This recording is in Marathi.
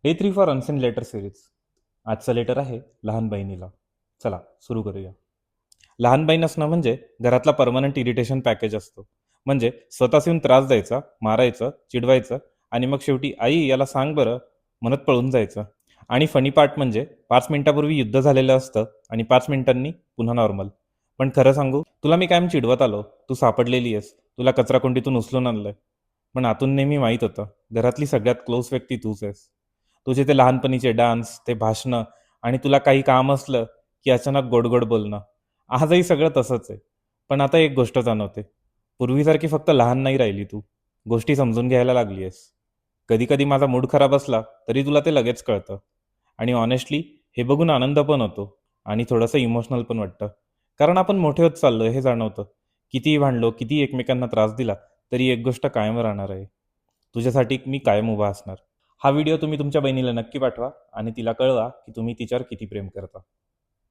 Day 3 for unsent letter series. आजचं लेटर आहे लहान बहिणीला. चला सुरू करूया. लहान बहीण असणं म्हणजे घरातला परमनंट इरिटेशन पॅकेज असतो. म्हणजे स्वतःच येऊन त्रास द्यायचा, मारायचं, चिडवायचं आणि मग शेवटी आई याला सांग बरं म्हणत पळून जायचं. आणि फनी पार्ट म्हणजे 5 मिनिटापूर्वी युद्ध झालेलं असतं आणि 5 मिनिटांनी पुन्हा नॉर्मल. पण खरं सांगू तुला मी कायम चिडवत आलो, तू सापडलेली आहेस, तुला कचराकुंडीतून उचलून आणलंय. पण आतून नेहमी माहीत होतं घरातली सगळ्यात क्लोज व्यक्ती तूच आहेस. तुझे ते लहानपणीचे डान्स, ते भाषणं आणि तुला काही काम असलं की अचानक गोड गोड बोलणं. आजही सगळं तसंच आहे. पण आता एक गोष्ट जाणवते. पूर्वीसारखी फक्त लहान नाही राहिली तू. गोष्टी समजून घ्यायला लागली आहेस. कधी कधी माझा मूड खराब असला तरी तुला ते लगेच कळतं. आणि ऑनेस्टली हे बघून आनंद पण होतो आणि थोडंसं इमोशनल पण वाटतं. कारण आपण मोठे होत चाललोय हे जाणवतं. कितीही भांडलो, कितीही एकमेकांना त्रास दिला तरी एक गोष्ट कायम राहणार आहे. तुझ्यासाठी मी कायम उभा असणार. हा व्हिडिओ तुम्ही तुमच्या बहिणीला नक्की पाठवा आणि तिला कळवा की तुम्ही तिच्यावर किती प्रेम करता.